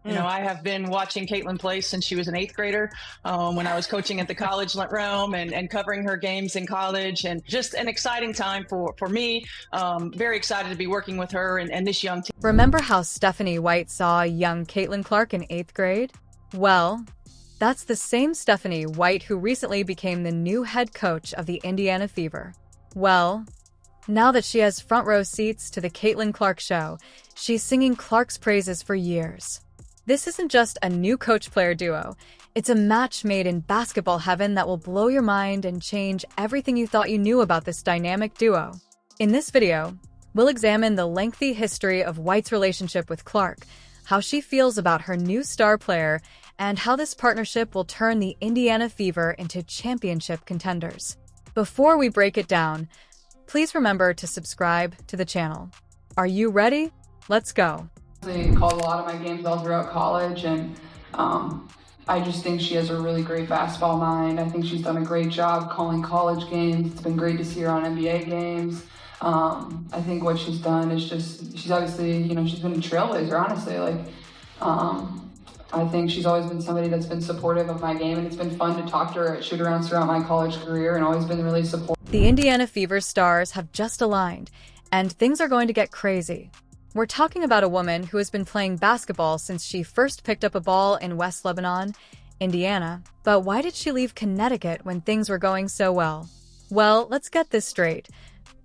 You know, I have been watching Caitlin play since she was an eighth grader, when I was coaching at the college realm and covering her games in college, and just an exciting time for me. Very excited to be working with her and this young team. Remember how Stephanie White saw young Caitlin Clark in 8th grade? Well, that's the same Stephanie White who recently became the new head coach of the Indiana Fever. Well, now that she has front row seats to the Caitlin Clark show, she's singing Clark's praises for years. This isn't just a new coach-player duo. It's a match made in basketball heaven that will blow your mind and change everything you thought you knew about this dynamic duo. In this video, we'll examine the lengthy history of White's relationship with Clark, how she feels about her new star player, and how this partnership will turn the Indiana Fever into championship contenders. Before we break it down, please remember to subscribe to the channel. Are you ready? Let's go. They called a lot of my games all throughout college, and I just think she has a really great basketball mind. I think she's done a great job calling college games. It's been great to see her on NBA games. I think what she's done is just, she's obviously, you know, she's been a trailblazer, honestly. I think she's always been somebody that's been supportive of my game, and it's been fun to talk to her at shoot-arounds throughout my college career, and always been really supportive. The Indiana Fever stars have just aligned, and things are going to get crazy. We're talking about a woman who has been playing basketball since she first picked up a ball in West Lebanon, Indiana. But why did she leave Connecticut when things were going so well? Well, let's get this straight.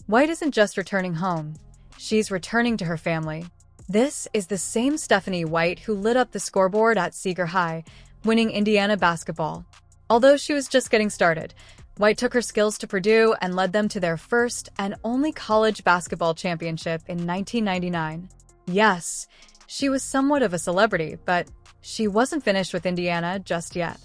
White isn't just returning home. She's returning to her family. This is the same Stephanie White who lit up the scoreboard at Seeger High, winning Indiana basketball. Although she was just getting started, White took her skills to Purdue and led them to their first and only college basketball championship in 1999. Yes, she was somewhat of a celebrity, but she wasn't finished with Indiana just yet.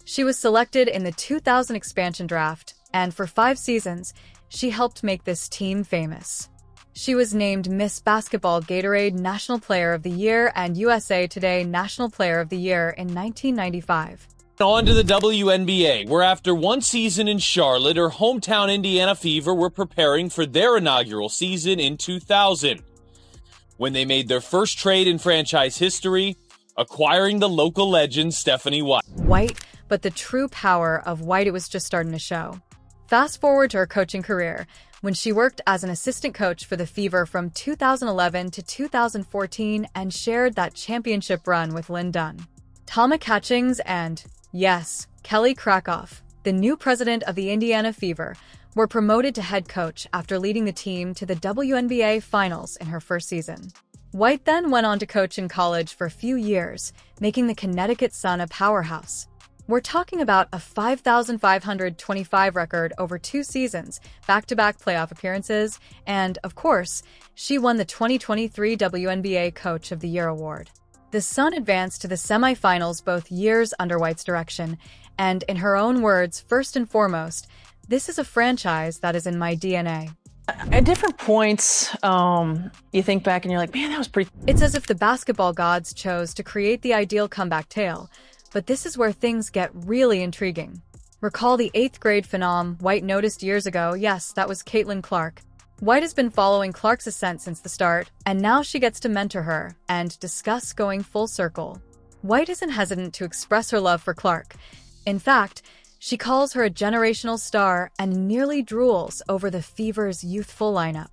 She was selected in the 2000 expansion draft, and for 5 seasons, she helped make this team famous. She was named Miss Basketball Gatorade National Player of the Year and USA Today National Player of the Year in 1995. On to the WNBA, where after one season in Charlotte, her hometown Indiana Fever were preparing for their inaugural season in 2000, when they made their first trade in franchise history, acquiring the local legend Stephanie White. But the true power of White, it was just starting to show. Fast forward to her coaching career, when she worked as an assistant coach for the Fever from 2011 to 2014 and shared that championship run with Lynn Dunn, Tama Catchings, and yes, Kelly Krakoff, the new president of the Indiana Fever, were promoted to head coach after leading the team to the WNBA Finals in her first season. White then went on to coach in college for a few years, making the Connecticut Sun a powerhouse. We're talking about a 5,525 record over 2 seasons, back-to-back playoff appearances, and, of course, she won the 2023 WNBA Coach of the Year award. The Sun advanced to the semifinals both years under White's direction, and in her own words, first and foremost, this is a franchise that is in my DNA. At different points, you think back and you're like, man, that was pretty. It's as if the basketball gods chose to create the ideal comeback tale, but this is where things get really intriguing. Recall the 8th grade phenom White noticed years ago? Yes, that was Caitlin Clark. White has been following Clark's ascent since the start, and now she gets to mentor her and discuss going full circle. White isn't hesitant to express her love for Clark. In fact, she calls her a generational star and nearly drools over the Fever's youthful lineup.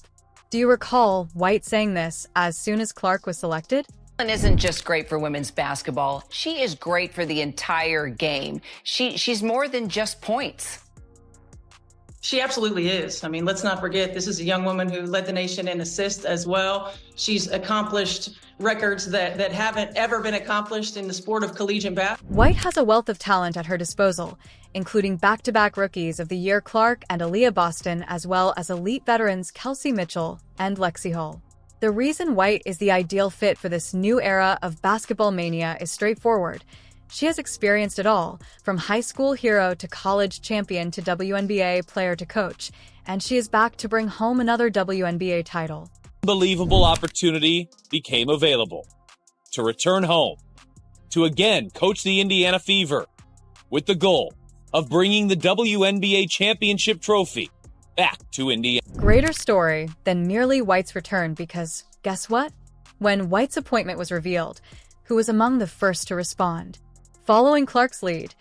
Do you recall White saying this as soon as Clark was selected? Isn't just great for women's basketball. She is great for the entire game. She's more than just points. She absolutely is. I mean, let's not forget, this is a young woman who led the nation in assists as well. She's accomplished records that haven't ever been accomplished in the sport of collegiate basketball. White has a wealth of talent at her disposal, including back-to-back Rookies of the Year Clark and Aaliyah Boston, as well as elite veterans Kelsey Mitchell and Lexi Hull. The reason White is the ideal fit for this new era of basketball mania is straightforward. She has experienced it all, from high school hero to college champion to WNBA player to coach, and she is back to bring home another WNBA title. Unbelievable opportunity became available to return home, to again coach the Indiana Fever, with the goal of bringing the WNBA championship trophy back to Indiana. Greater story than merely White's return, because guess what? When White's appointment was revealed, who was among the first to respond. Following Clark's lead,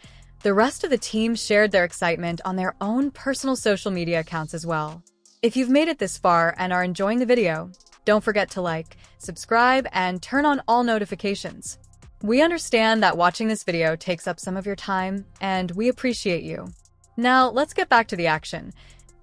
the rest of the team shared their excitement on their own personal social media accounts as well. If you've made it this far and are enjoying the video, don't forget to like, subscribe, and turn on all notifications. We understand that watching this video takes up some of your time, and we appreciate you. Now, let's get back to the action.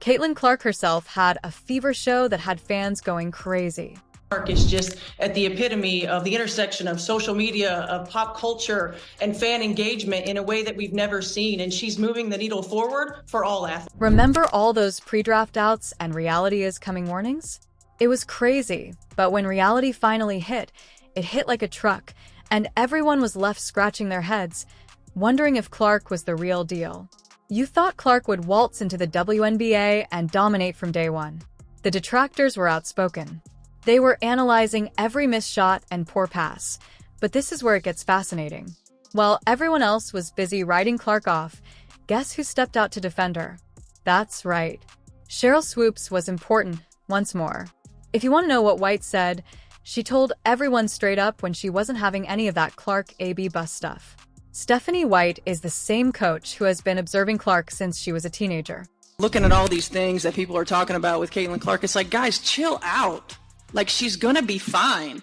Caitlin Clark herself had a fever show that had fans going crazy. Clark is just at the epitome of the intersection of social media, of pop culture, and fan engagement in a way that we've never seen, and she's moving the needle forward for all athletes. Remember all those pre-draft doubts and reality is coming warnings? It was crazy, but when reality finally hit, it hit like a truck, and everyone was left scratching their heads, wondering if Clark was the real deal. You thought Clark would waltz into the WNBA and dominate from day one. The detractors were outspoken. They were analyzing every missed shot and poor pass, but this is where it gets fascinating. While everyone else was busy writing Clark off, guess who stepped out to defend her? That's right. Cheryl Swoops was important once more. If you want to know what White said, she told everyone straight up when she wasn't having any of that Clark AB bus stuff. Stephanie White is the same coach who has been observing Clark since she was a teenager. Looking at all these things that people are talking about with Caitlin Clark, it's like, guys, chill out. Like, she's gonna be fine.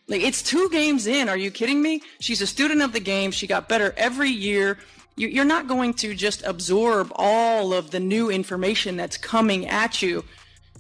Like, it's 2 games in. Are you kidding me? She's a student of the game. She got better every year. You're not going to just absorb all of the new information that's coming at you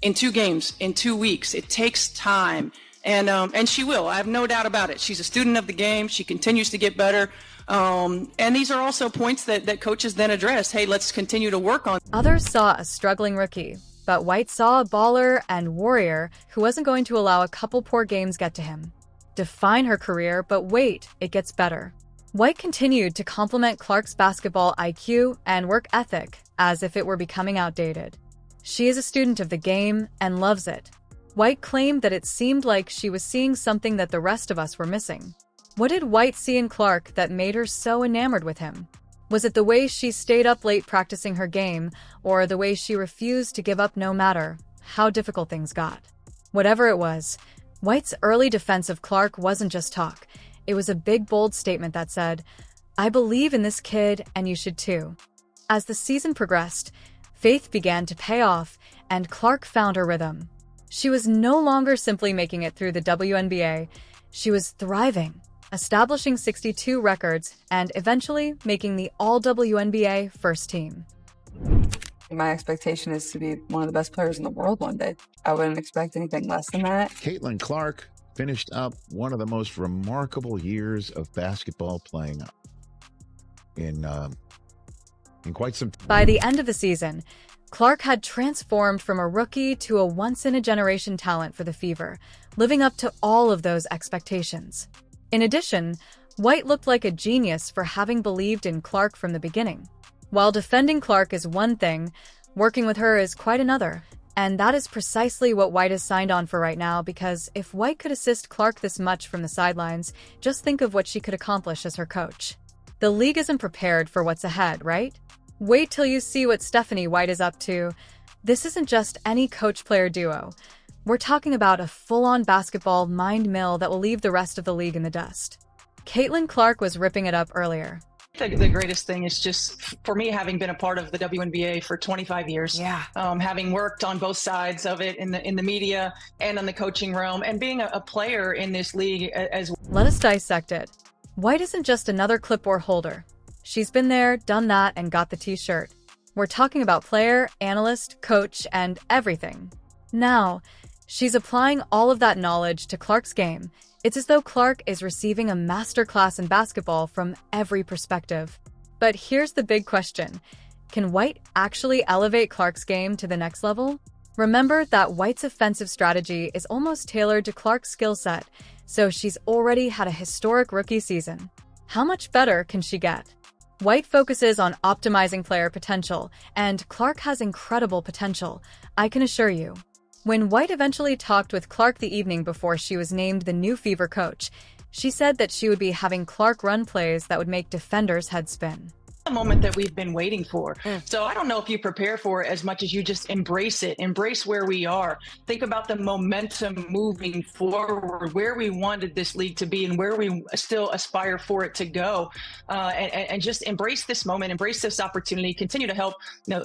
in 2 games, in 2 weeks. It takes time. And she will. I have no doubt about it. She's a student of the game. She continues to get better. And these are also points that coaches then address. Hey, let's continue to work on. Others saw a struggling rookie, but White saw a baller and warrior who wasn't going to allow a couple poor games get to him. Define her career, but wait, it gets better. White continued to compliment Clark's basketball IQ and work ethic as if it were becoming outdated. She is a student of the game and loves it. White claimed that it seemed like she was seeing something that the rest of us were missing. What did White see in Clark that made her so enamored with him? Was it the way she stayed up late practicing her game, or the way she refused to give up no matter how difficult things got? Whatever it was, White's early defense of Clark wasn't just talk. It was a big, bold statement that said, "I believe in this kid, and you should too." As the season progressed, faith began to pay off, and Clark found her rhythm. She was no longer simply making it through the WNBA. She was thriving, establishing 62 records, and eventually making the All-WNBA first team. My expectation is to be one of the best players in the world one day. I wouldn't expect anything less than that. Caitlin Clark finished up one of the most remarkable years of basketball playing in quite some time. By the end of the season, Clark had transformed from a rookie to a once-in-a-generation talent for the Fever, living up to all of those expectations. In addition, White looked like a genius for having believed in Clark from the beginning. While defending Clark is one thing, working with her is quite another. And that is precisely what White has signed on for right now, because if White could assist Clark this much from the sidelines, just think of what she could accomplish as her coach. The league isn't prepared for what's ahead, right? Wait till you see what Stephanie White is up to. This isn't just any coach-player duo. We're talking about a full-on basketball mind mill that will leave the rest of the league in the dust. Caitlin Clark was ripping it up earlier. The greatest thing is just, for me, having been a part of the WNBA for 25 years, having worked on both sides of it in the media and in the coaching realm, and being a player in this league as well. Let us dissect it. White isn't just another clipboard holder. She's been there, done that, and got the t-shirt. We're talking about player, analyst, coach, and everything. Now, she's applying all of that knowledge to Clark's game. It's as though Clark is receiving a masterclass in basketball from every perspective. But here's the big question. Can White actually elevate Clark's game to the next level? Remember that White's offensive strategy is almost tailored to Clark's skill set, so she's already had a historic rookie season. How much better can she get? White focuses on optimizing player potential, and Clark has incredible potential, I can assure you. When White eventually talked with Clark the evening before she was named the new Fever coach, she said that she would be having Clark run plays that would make defenders' heads spin. the moment that we've been waiting for. So I don't know if you prepare for it as much as you just embrace it, embrace where we are. Think about the momentum moving forward, where we wanted this league to be and where we still aspire for it to go. And just embrace this moment, embrace this opportunity, continue to help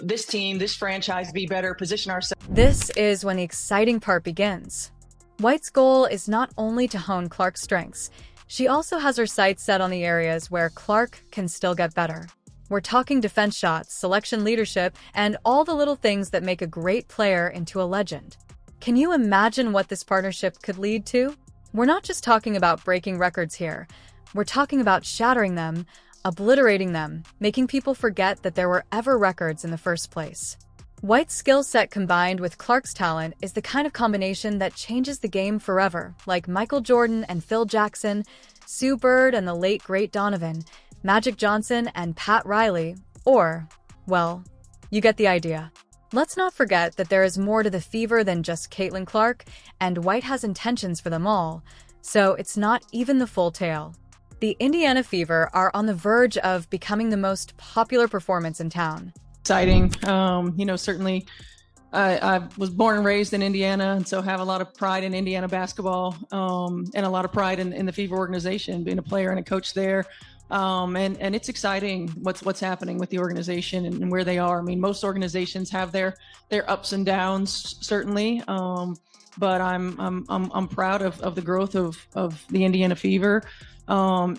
this team, this franchise be better, position ourselves. This is when the exciting part begins. White's goal is not only to hone Clark's strengths, she also has her sights set on the areas where Clark can still get better. We're talking defense shots, selection leadership, and all the little things that make a great player into a legend. Can you imagine what this partnership could lead to? We're not just talking about breaking records here. We're talking about shattering them, obliterating them, making people forget that there were ever records in the first place. White's skill set combined with Clark's talent is the kind of combination that changes the game forever, like Michael Jordan and Phil Jackson, Sue Bird and the late great Donovan, Magic Johnson and Pat Riley, or, well, you get the idea. Let's not forget that there is more to the Fever than just Caitlin Clark, and White has intentions for them all, so it's not even the full tale. The Indiana Fever are on the verge of becoming the most popular performance in town. Exciting. Certainly I was born and raised in Indiana, and so have a lot of pride in Indiana basketball, and a lot of pride in the Fever organization, being a player and a coach there. And it's exciting what's happening with the organization and where they are. I mean, most organizations have their ups and downs, certainly. But I'm proud of the growth of the Indiana Fever.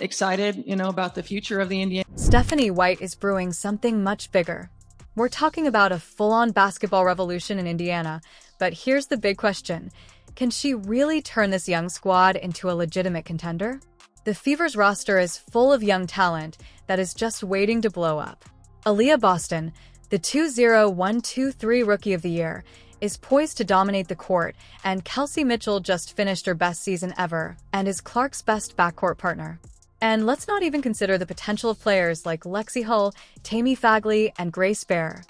Excited, about the future of the Indiana. Stephanie White is brewing something much bigger. We're talking about a full-on basketball revolution in Indiana, but here's the big question. Can she really turn this young squad into a legitimate contender? The Fever's roster is full of young talent that is just waiting to blow up. Aaliyah Boston, the 2-0-1-2-3 Rookie of the Year, is poised to dominate the court, and Kelsey Mitchell just finished her best season ever and is Clark's best backcourt partner. And let's not even consider the potential of players like Lexi Hull, Tammy Fagley, and Grace Bear.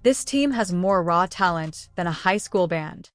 This team has more raw talent than a high school band.